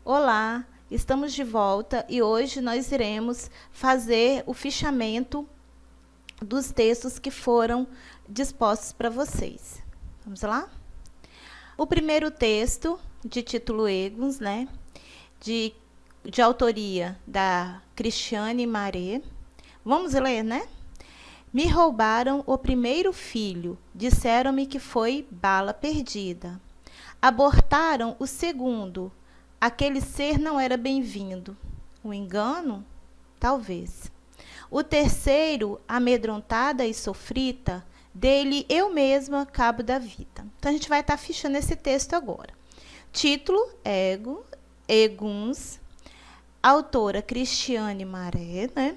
Olá, estamos de volta e hoje nós iremos fazer o fichamento dos textos que foram dispostos para vocês. Vamos lá? O primeiro texto, de título Eguns, né? De autoria da Cristiane Maré. Vamos ler, né? Me roubaram o primeiro filho, disseram-me que foi bala perdida. Abortaram o segundo, aquele ser não era bem-vindo. Um engano? Talvez. O terceiro, amedrontada e sofrida, dele eu mesma cabo da vida. Então, a gente vai estar fichando esse texto agora. Título, Eguns, autora Cristiane Maré, né?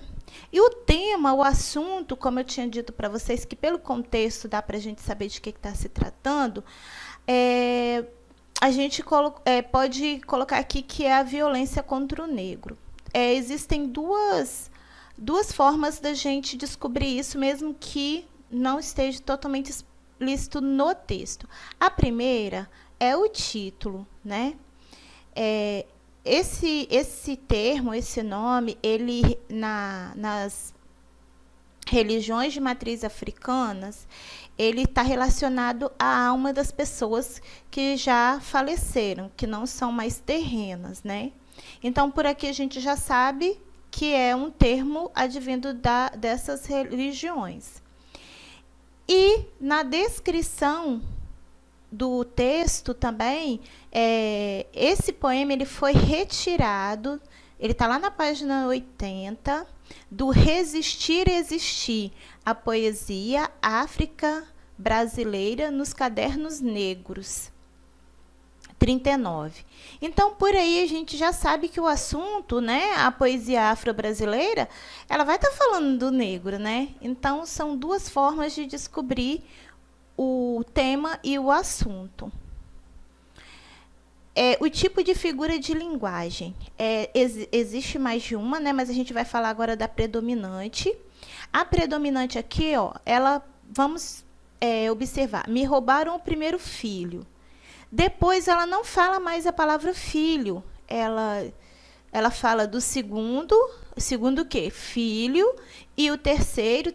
E o tema, o assunto, como eu tinha dito para vocês, que pelo contexto dá para a gente saber de que está se tratando, a gente pode colocar aqui que é a violência contra o negro. Existem duas formas da gente descobrir isso, mesmo que não esteja totalmente explícito no texto. A primeira é o título, né? Esse termo, esse nome, ele nas religiões de matriz africanas, ele está relacionado à alma das pessoas que já faleceram, que não são mais terrenas, né? Então, por aqui a gente já sabe que é um termo advindo dessas religiões. E na descrição do texto também, esse poema ele foi retirado, ele está lá na página 80, do Resistir e Existir, a poesia África brasileira nos cadernos negros, 39. Então, por aí a gente já sabe que o assunto, né, a poesia afro-brasileira, ela vai estar falando do negro, né? Então, são duas formas de descobrir o tema e o assunto. O tipo de figura de linguagem. Existe mais de uma, né? Mas a gente vai falar agora da predominante. A predominante aqui, ó, vamos observar. Me roubaram o primeiro filho. Depois ela não fala mais a palavra filho. Ela fala do segundo. O segundo o quê? Filho. E o terceiro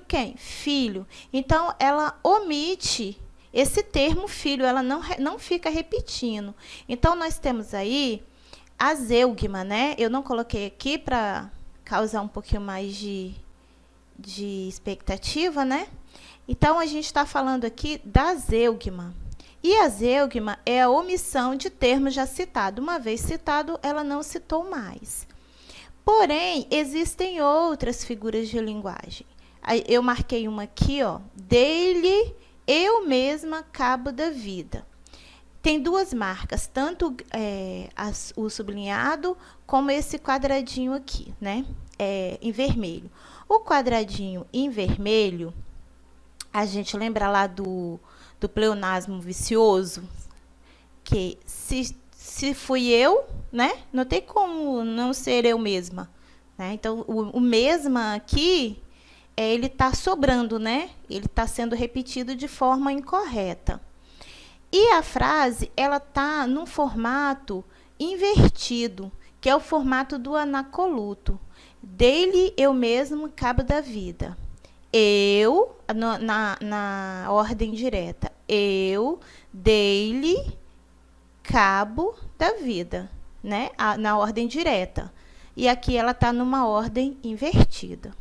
quem? Filho. Então, ela omite esse termo filho, ela não fica repetindo. Então, nós temos aí a zeugma, né? Eu não coloquei aqui para causar um pouquinho mais de expectativa, né? Então, a gente está falando aqui da zeugma. E a zeugma é a omissão de termo já citado. Uma vez citado, ela não citou mais. Porém, existem outras figuras de linguagem. Eu marquei uma aqui, ó. Dele, eu mesma cabo da vida. Tem duas marcas, tanto o sublinhado como esse quadradinho aqui, né? Em vermelho. O quadradinho em vermelho, a gente lembra lá do pleonasmo vicioso, que se fui eu, né? Não tem como não ser eu mesma, né? Então, o mesma aqui, ele está sobrando, né? Ele está sendo repetido de forma incorreta. E a frase, ela está num formato invertido, que é o formato do anacoluto. Dele eu mesmo cabo da vida. Eu, na ordem direta, eu, dele, cabo da vida, né? Na ordem direta. E aqui ela está numa ordem invertida.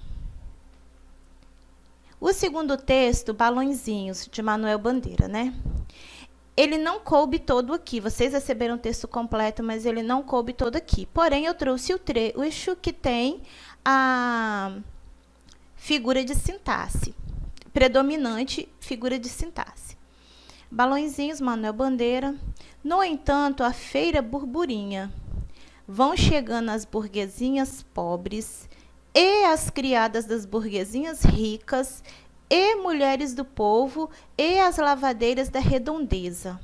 O segundo texto, Balõezinhos, de Manuel Bandeira, né? Ele não coube todo aqui. Vocês receberam o texto completo, mas ele não coube todo aqui. Porém, eu trouxe o trecho que tem a figura de sintaxe. Predominante figura de sintaxe. Balõezinhos, Manuel Bandeira. No entanto, a feira burburinha. Vão chegando as burguesinhas pobres e as criadas das burguesinhas ricas e mulheres do povo e as lavadeiras da redondeza.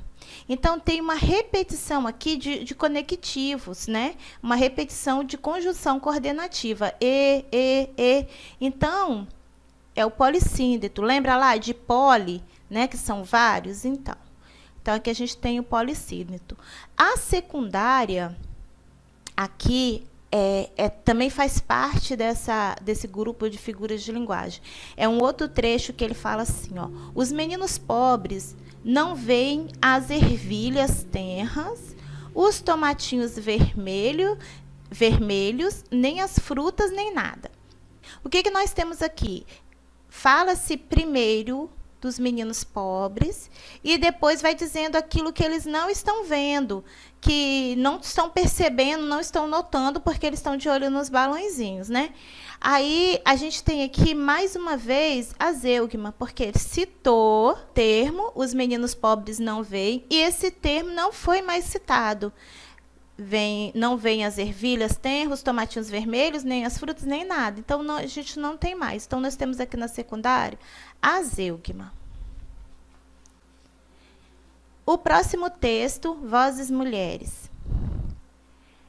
Então, tem uma repetição aqui de conectivos, né? Uma repetição de conjunção coordenativa. E. Então, é o polissíndeto. Lembra lá de poli, né? Que são vários? Então, aqui a gente tem o polissíndeto. A secundária, aqui também faz parte desse grupo de figuras de linguagem. É um outro trecho que ele fala assim, ó: os meninos pobres não veem as ervilhas tenras, os tomatinhos vermelhos, nem as frutas, nem nada. O que nós temos aqui? Fala-se primeiro dos meninos pobres e depois vai dizendo aquilo que eles não estão vendo, que não estão percebendo, não estão notando, porque eles estão de olho nos balõezinhos, né? Aí a gente tem aqui mais uma vez a zeugma, porque ele citou o termo, os meninos pobres não veem, e esse termo não foi mais citado. Não vem as ervilhas tenras, os tomatinhos vermelhos, nem as frutas, nem nada. Então, a gente não tem mais. Então, nós temos aqui na secundária a zeugma. O próximo texto, Vozes Mulheres,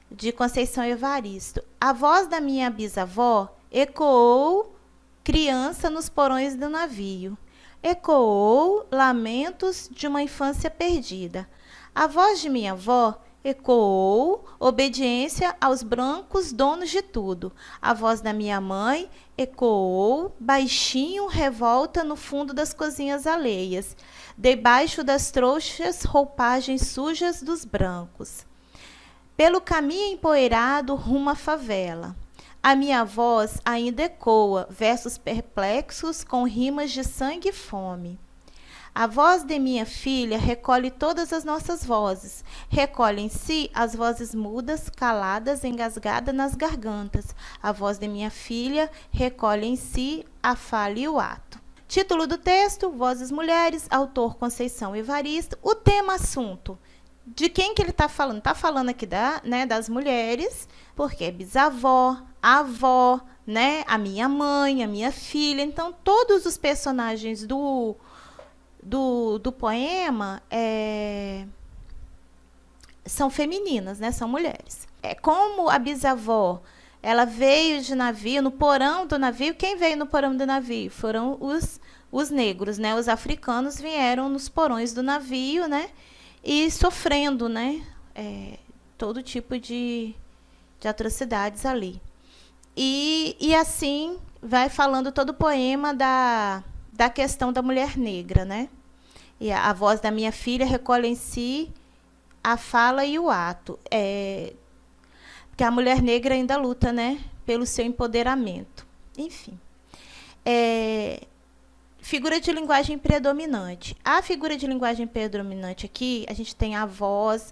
de Conceição Evaristo. A voz da minha bisavó ecoou criança nos porões do navio. Ecoou lamentos de uma infância perdida. A voz de minha avó ecoou obediência aos brancos donos de tudo. A voz da minha mãe ecoou baixinho revolta no fundo das cozinhas alheias, debaixo das trouxas roupagens sujas dos brancos. Pelo caminho empoeirado rumo à favela, a minha voz ainda ecoa versos perplexos com rimas de sangue e fome. A voz de minha filha recolhe todas as nossas vozes, recolhe em si as vozes mudas, caladas, engasgadas nas gargantas. A voz de minha filha recolhe em si a fala e o ato. Título do texto, Vozes Mulheres, autor Conceição Evaristo. O tema, assunto, de quem que ele está falando? Está falando aqui das mulheres, porque é bisavó, avó, né, a minha mãe, a minha filha. Então, todos os personagens do poema são femininas, né? São mulheres. Como a bisavó, ela veio de navio, no porão do navio. Quem veio no porão do navio? Foram os negros, né? Os africanos vieram nos porões do navio, né? E sofrendo, né? Todo tipo de atrocidades ali. E assim vai falando todo o poema da questão da mulher negra, né? E a voz da minha filha recolhe em si a fala e o ato. Porque a mulher negra ainda luta, né? Pelo seu empoderamento. Enfim. Figura de linguagem predominante. A figura de linguagem predominante aqui, a gente tem a voz,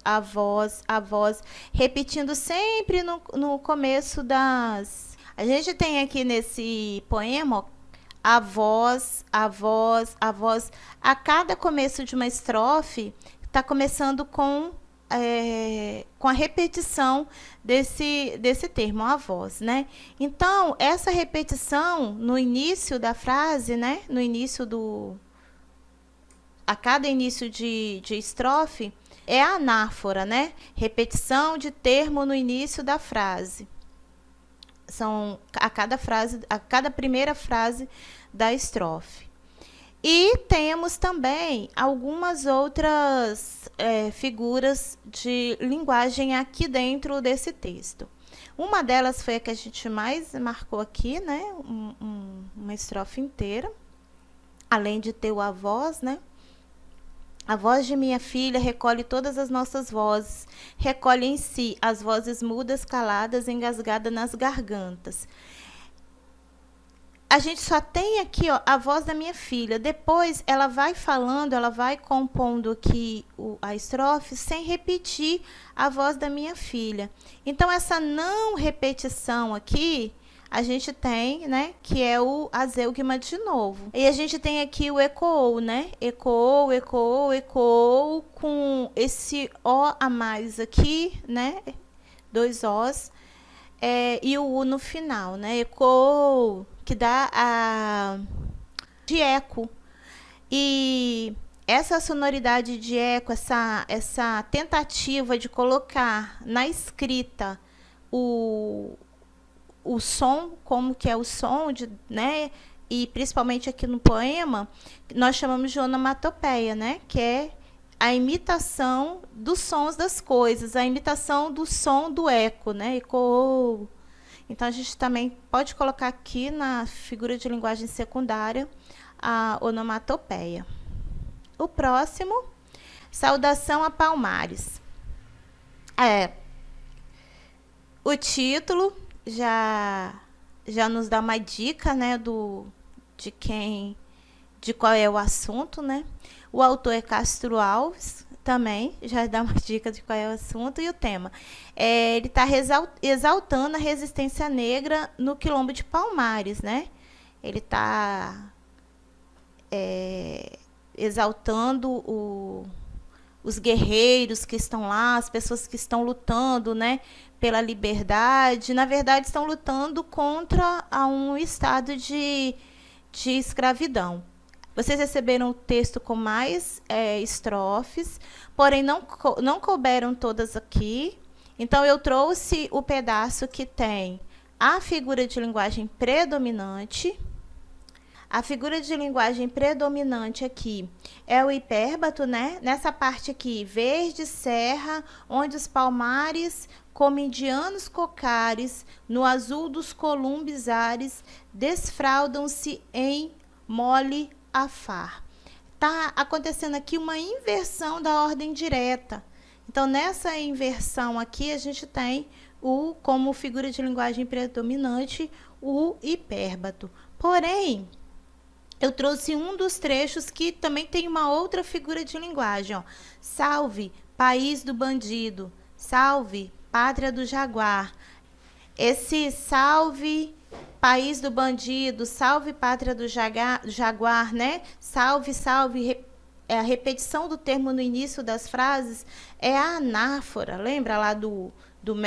repetindo sempre no começo das... A gente tem aqui nesse poema, ó, a voz. A cada começo de uma estrofe, está começando com a repetição desse termo, a voz, né? Então, essa repetição no início da frase, né? No início a cada início de estrofe, é a anáfora, né? Repetição de termo no início da frase. São a cada primeira frase da estrofe. E temos também algumas outras figuras de linguagem aqui dentro desse texto. Uma delas foi a que a gente mais marcou aqui, né? Uma estrofe inteira, além de ter a voz, né? A voz de minha filha recolhe todas as nossas vozes, recolhe em si as vozes mudas, caladas, engasgadas nas gargantas. A gente só tem aqui, ó, a voz da minha filha. Depois ela vai falando, ela vai compondo aqui a estrofe sem repetir a voz da minha filha. Então, essa não repetição aqui, a gente tem, né, que é a zeugma de novo. E a gente tem aqui o ecoou, né? Ecoou, com esse O a mais aqui, né? 2 Os. E o U no final, né? Ecoou, que dá de eco. E essa sonoridade de eco, essa tentativa de colocar na escrita o som, como que é o som, né? E principalmente aqui no poema, nós chamamos de onomatopeia, né? Que é a imitação dos sons das coisas, a imitação do som do eco, né? Ecoou. Então, a gente também pode colocar aqui na figura de linguagem secundária a onomatopeia. O próximo, saudação a Palmares. O título já nos dá uma dica, né, de qual é o assunto, né? O autor é Castro Alves, também já dá uma dica de qual é o assunto. E o tema, ele está exaltando a resistência negra no Quilombo de Palmares, né? Ele está exaltando os guerreiros que estão lá, as pessoas que estão lutando, né, pela liberdade. Na verdade, estão lutando contra um estado de escravidão. Vocês receberam o texto com mais estrofes, porém não couberam todas aqui. Então, eu trouxe o pedaço que tem a figura de linguagem predominante. A figura de linguagem predominante aqui é o hipérbato, né? Nessa parte aqui, verde serra, onde os palmares, como indianos cocares, no azul dos columbizares, desfraldam-se em mole afar. Tá acontecendo aqui uma inversão da ordem direta. Então, nessa inversão aqui, a gente tem como figura de linguagem predominante, o hipérbato. Porém, eu trouxe um dos trechos que também tem uma outra figura de linguagem. Ó. Salve, país do bandido. Salve, pátria do jaguar. Esse salve, país do bandido. Salve, pátria do jaguar, né? Salve, salve. A repetição do termo no início das frases é a anáfora. Lembra lá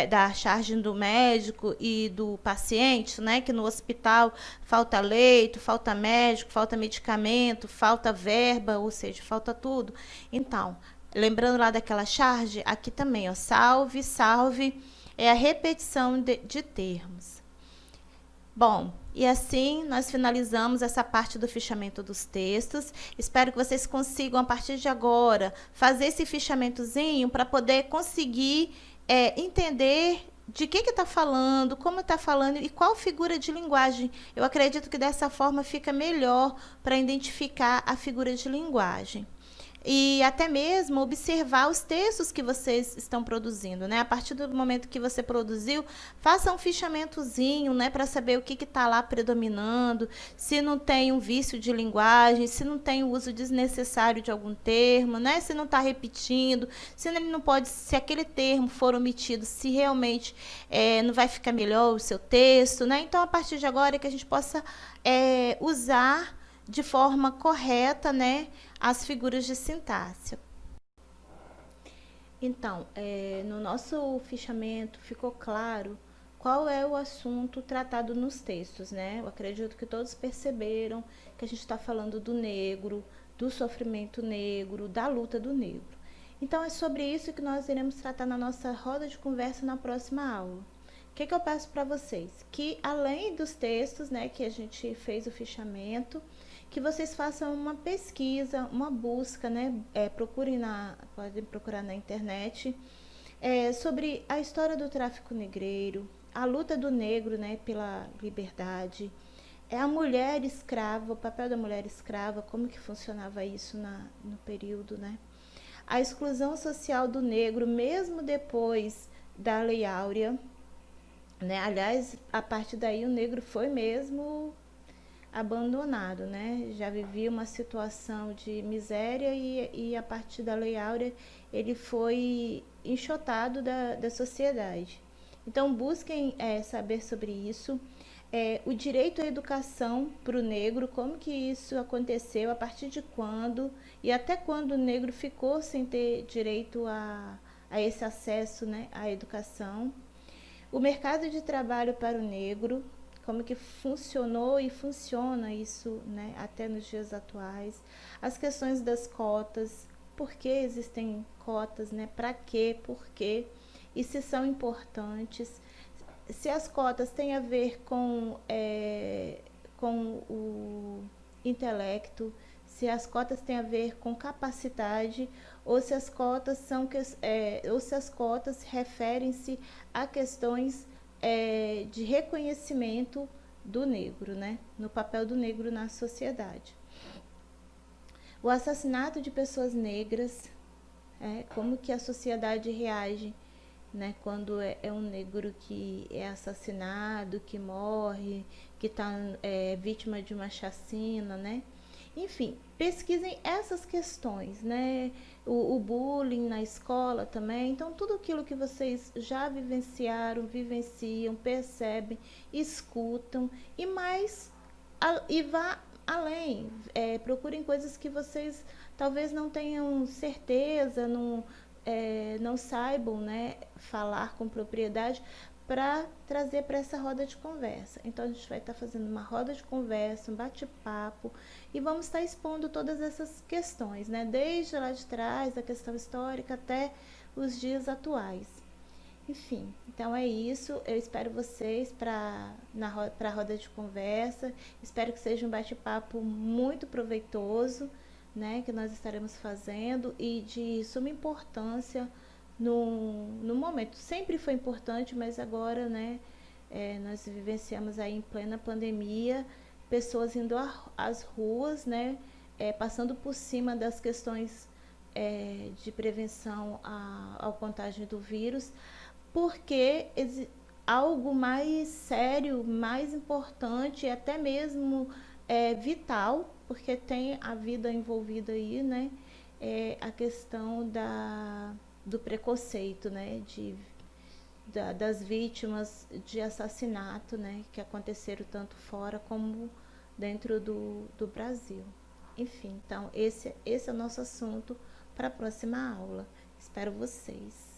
da charge do médico e do paciente, né? Que no hospital falta leito, falta médico, falta medicamento, falta verba, ou seja, falta tudo. Então, lembrando lá daquela charge, aqui também, ó, salve, salve, é a repetição de termos. Bom, e assim nós finalizamos essa parte do fichamento dos textos. Espero que vocês consigam, a partir de agora, fazer esse fichamentozinho para poder conseguir entender de que está falando, como está falando e qual figura de linguagem. Eu acredito que dessa forma fica melhor para identificar a figura de linguagem. E até mesmo observar os textos que vocês estão produzindo, né? A partir do momento que você produziu, faça um fichamentozinho, né? Para saber o que está lá predominando, se não tem um vício de linguagem, se não tem o uso desnecessário de algum termo, né? Se não está repetindo, se ele não pode, se aquele termo for omitido, se realmente não vai ficar melhor o seu texto, né? Então, a partir de agora, é que a gente possa usar de forma correta, né, as figuras de sintaxe. Então, no nosso fichamento ficou claro qual é o assunto tratado nos textos, né? Eu acredito que todos perceberam que a gente está falando do negro, do sofrimento negro, da luta do negro. Então, é sobre isso que nós iremos tratar na nossa roda de conversa na próxima aula. O que eu peço para vocês? Que, além dos textos, né, que a gente fez o fichamento, que vocês façam uma pesquisa, uma busca, né? Podem procurar na internet, sobre a história do tráfico negreiro, a luta do negro, né, pela liberdade, a mulher escrava, o papel da mulher escrava, como que funcionava isso no período, né? A exclusão social do negro, mesmo depois da Lei Áurea, né? Aliás, a partir daí o negro foi mesmo abandonado, né? Já vivia uma situação de miséria e a partir da Lei Áurea ele foi enxotado da sociedade. Então, busquem saber sobre isso. O direito à educação para o negro, como que isso aconteceu, a partir de quando e até quando o negro ficou sem ter direito a esse acesso, né, à educação. O mercado de trabalho para o negro, como que funcionou e funciona isso, né, até nos dias atuais. As questões das cotas, por que existem cotas, né, para quê, por quê, e se são importantes. Se as cotas têm a ver com o intelecto, se as cotas têm a ver com capacidade ou se as cotas referem-se a questões de reconhecimento do negro, né? No papel do negro na sociedade. O assassinato de pessoas negras, como que a sociedade reage, né, quando é um negro que é assassinado, que morre, que está vítima de uma chacina, né? Enfim, pesquisem essas questões, né? O bullying na escola também. Então, tudo aquilo que vocês já vivenciam, percebem, escutam e vá além. Procurem coisas que vocês talvez não tenham certeza, não saibam, né, falar com propriedade, para trazer para essa roda de conversa. Então, a gente vai estar fazendo uma roda de conversa, um bate-papo, e vamos estar expondo todas essas questões, né? Desde lá de trás, a questão histórica, até os dias atuais. Enfim, então é isso. Eu espero vocês para a roda de conversa. Espero que seja um bate-papo muito proveitoso, né, que nós estaremos fazendo, e de suma importância no momento. Sempre foi importante, mas agora, né, nós vivenciamos aí em plena pandemia, pessoas indo às ruas, né, passando por cima das questões de prevenção ao contágio do vírus, porque algo mais sério, mais importante, até mesmo vital, porque tem a vida envolvida aí, né, a questão do preconceito, né, das vítimas de assassinato, né, que aconteceram tanto fora como dentro do Brasil. Enfim, então esse é o nosso assunto para a próxima aula. Espero vocês.